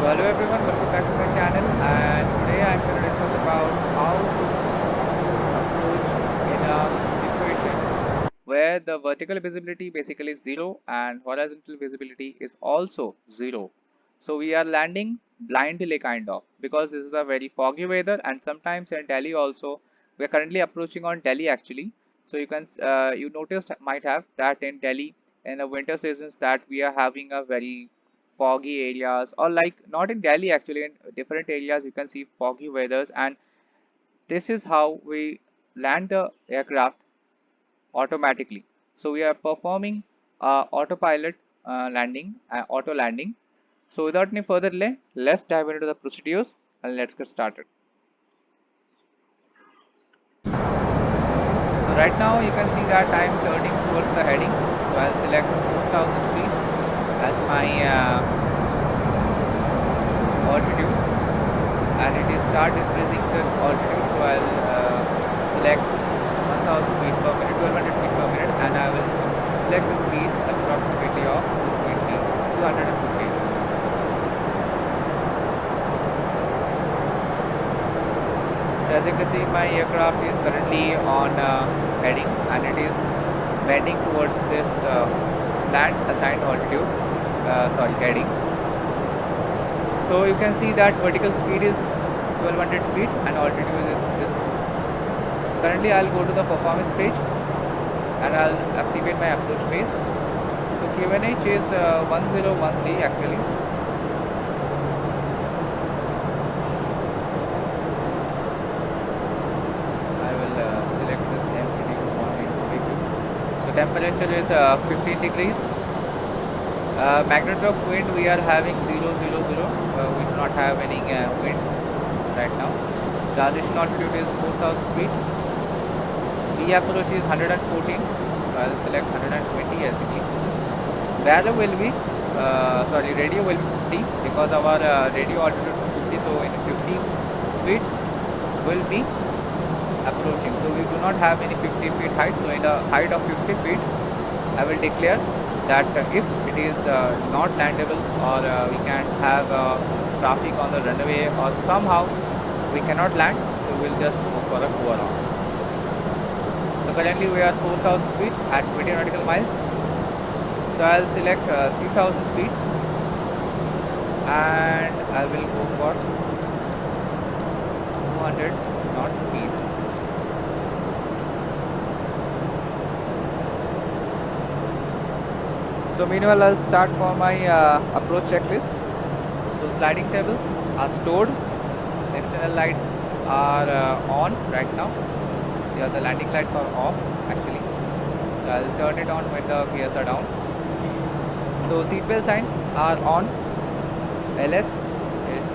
Hello everyone, welcome back to my channel, and today I'm going to discuss about how to approach in a situation where the vertical visibility basically is 0 and horizontal visibility is also 0. So we are landing blindly kind of, because this is a very foggy weather, and sometimes in Delhi also. We are currently approaching on Delhi actually. So you noticed might have that in Delhi in the winter seasons that we are having a very foggy areas, or like not in Delhi actually, in different areas you can see foggy weathers, and this is how we land the aircraft automatically. So we are performing autopilot landing, auto landing. So without any further delay, let's dive into the procedures and let's get started. So right now you can see that I am turning towards the heading. So I'll select 4000 feet as my altitude, and it is start increasing the altitude. So I'll select 1000 feet per minute, 1200 feet per minute, and I will select the speed approximately of 250. So as you can see, my aircraft is currently on heading, and it is bending towards this land assigned altitude, heading. So you can see that vertical speed is 1200 feet and altitude is this. Currently I'll go to the performance page and I'll activate my approach phase. So QNH is 1013 actually. I will select this MCD 1822. So temperature is 15 degrees. Magnitude of wind we are having 000. We do not have any wind right now. Transition altitude is 4000 feet. V approach is 114. So I'll select 120 as it is. Radio will be radio will be 50, because our radio altitude is 50. So in 50 feet will be approaching. So we do not have any 50 feet height. So in a height of 50 feet, I will declare that if it is not landable, or we can have traffic on the runway, or somehow we cannot land, so we will just go for a go around. So currently we are 4000 feet at 20 nautical miles. So I'll select 3000 feet and I will go for 200 knot speed. So meanwhile I'll start for my approach checklist. So sliding tables are stored, external lights are on right now. Yeah, the landing lights are off actually. So I'll turn it on when the gears are down. So seatbelt signs are on. LS is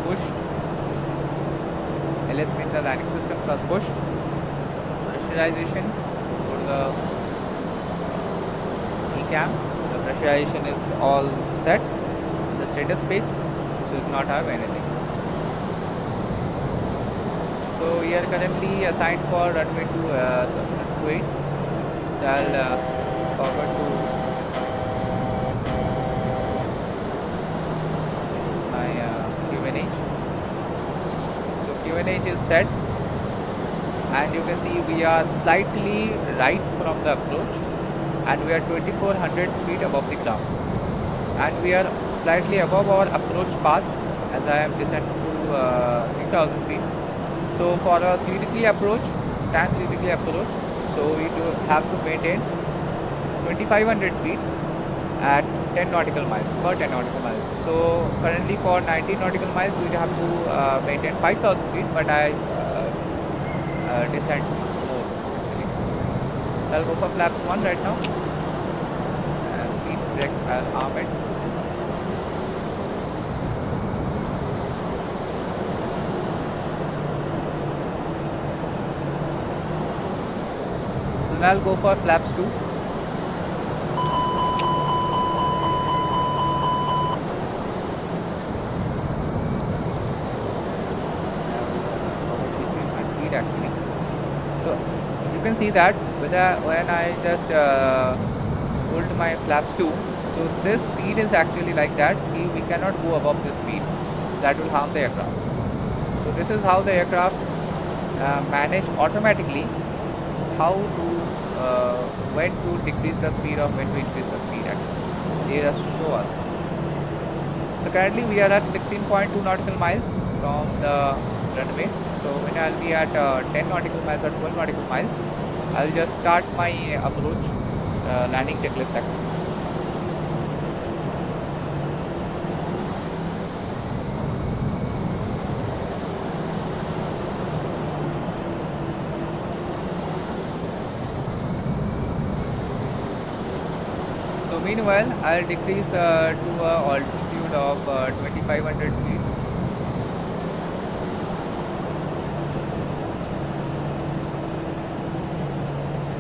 pushed. LS means the landing systems are pushed. Pressurization, go to the ECAM. The pressurization is all set. The status page, so it does not have anything. So we are currently assigned for runway 28. So I'll forward to my QNH. So QNH is set, and you can see we are slightly right from the approach, and we are 2400 feet above the ground, and we are slightly above our approach path, as I am descent to 3000 feet. So for a CDC approach, so we do have to maintain 2500 feet at 10 nautical miles per 10 nautical miles. So currently for 19 nautical miles we have to maintain 5000 feet, but I descend more. So I'll go for flaps 1 right now, and speed brake, I'll arm it. Then I'll go for flaps 2. My speed actually. So you can see that when I just pulled my flaps 2, so this speed is actually like that. We cannot go above this speed. that will harm the aircraft. So this is how the aircraft manage automatically how to when to decrease the speed or when to increase the speed. Actually, they just show us. So currently we are at 16.2 nautical miles from the runway. So when I'll be at 10 nautical miles or 12 nautical miles, I'll just start my approach landing checklist actually. So meanwhile, I'll decrease to a altitude of 2500 feet.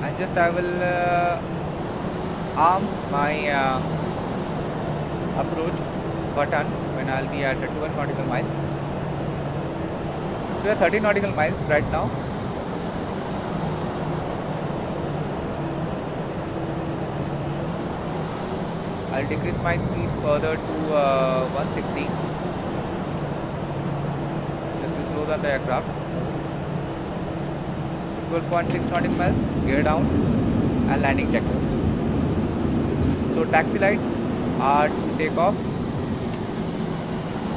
And just I will arm my approach button when I'll be at 12 nautical miles. So we are 13 nautical miles right now. I'll decrease my speed further to 160 just to slow down the aircraft. So 12.6 nautical miles, gear down and landing checklist. So taxi lights are to take off,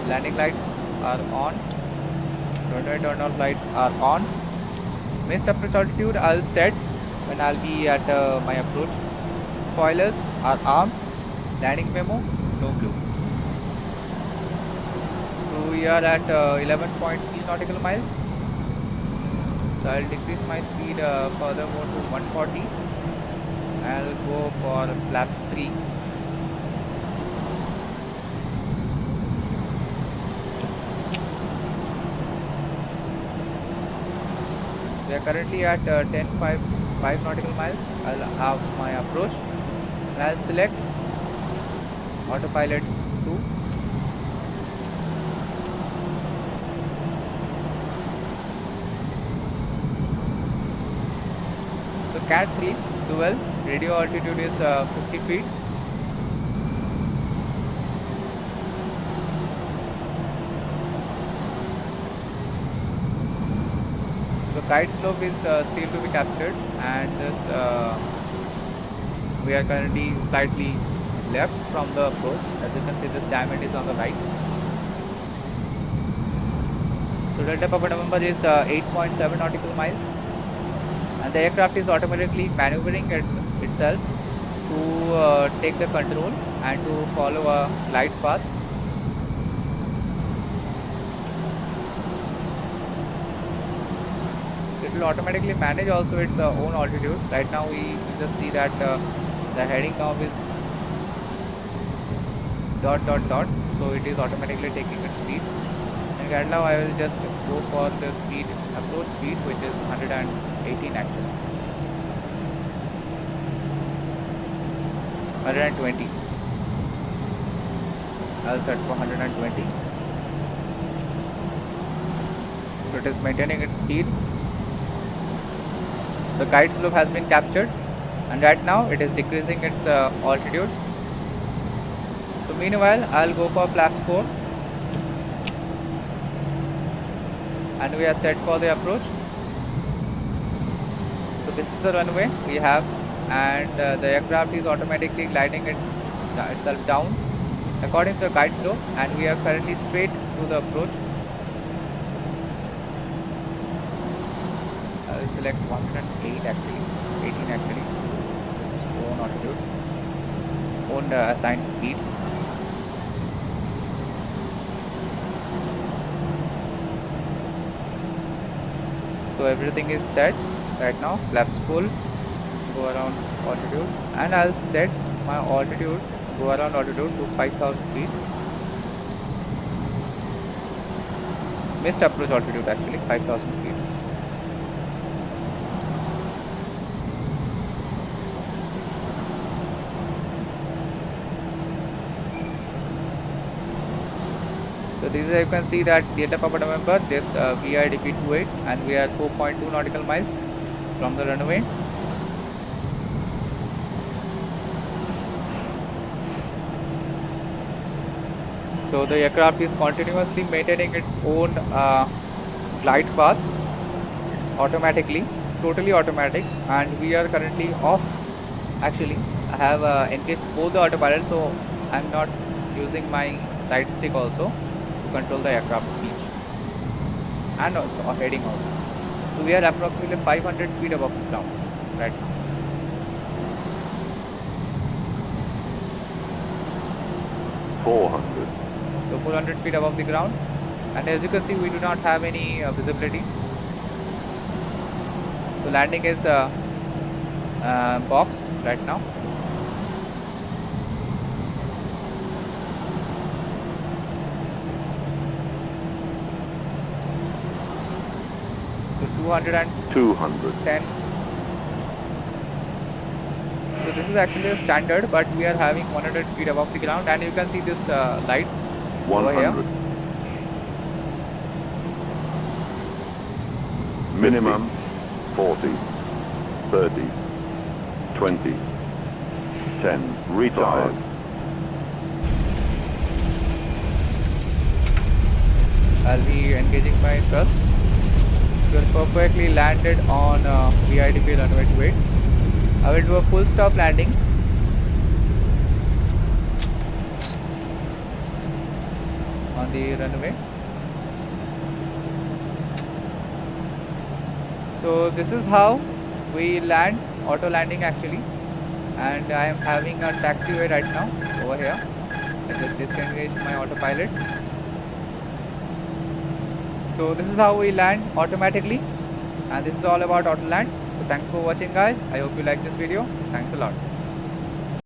landing lights are on, runway turn off lights are on. Missed approach altitude I'll set when I'll be at my approach. Spoilers are armed. Landing memo, no clue. So we are at 11.3 nautical miles. So I'll decrease my speed furthermore to 140. I'll go for flap 3. We are currently at 10.5 nautical miles. I'll have my approach and I'll select autopilot 2. So CAT 3 dual radio altitude is 50 feet. So kite slope is still to be captured and just we are currently slightly left from the approach. As you can see, this diamond is on the right. So Delta Papa November is 8.7 nautical miles, and the aircraft is automatically maneuvering itself to take the control and to follow a glide path. It will automatically manage also its own altitude. Right now we just see that the heading now is ... so it is automatically taking its speed. And right now I will just go for the speed, approach speed, which is 118 actually. 120. I'll set for 120. So it is maintaining its speed. The kite slope has been captured, and right now it is decreasing its altitude. So meanwhile, I'll go for flaps 4, and we are set for the approach. So this is the runway we have, and the aircraft is automatically gliding itself down according to the kite slope, and we are currently straight to the approach. I'll select 108 actually, 18 actually, own altitude, own assigned speed. So everything is set right now. Flaps full, go around altitude, and I'll set my altitude, go around altitude to 5000 feet. Missed approach altitude actually, 5000 feet. So this is, you can see that Delta Papa November, this VIDP28, and we are 4.2 nautical miles from the runway. So So the aircraft is continuously maintaining its own glide path automatically, totally automatic, and we are currently off. Actually, I have engaged both the autopilot, so I'm not using my right stick also to control the aircraft speed and also heading also. So we are approximately 500 feet above the ground right now. 400. So 400 feet above the ground, and as you can see, we do not have any visibility. So landing is boxed right now. So 210. So this is actually a standard, but we are having 100 feet above the ground, and you can see this light over here. 100. Minimum 40, 30, 20, 10, retired. I'll be engaging my thrust. You are perfectly landed on VIDP runway 28. I will do a full stop landing. On the runway. So this is how we land, auto landing actually, and I am having a taxiway right now over here. I just disengage my autopilot. So this is how we land automatically, and this is all about auto land. So thanks for watching guys. I hope you like this video. Thanks a lot.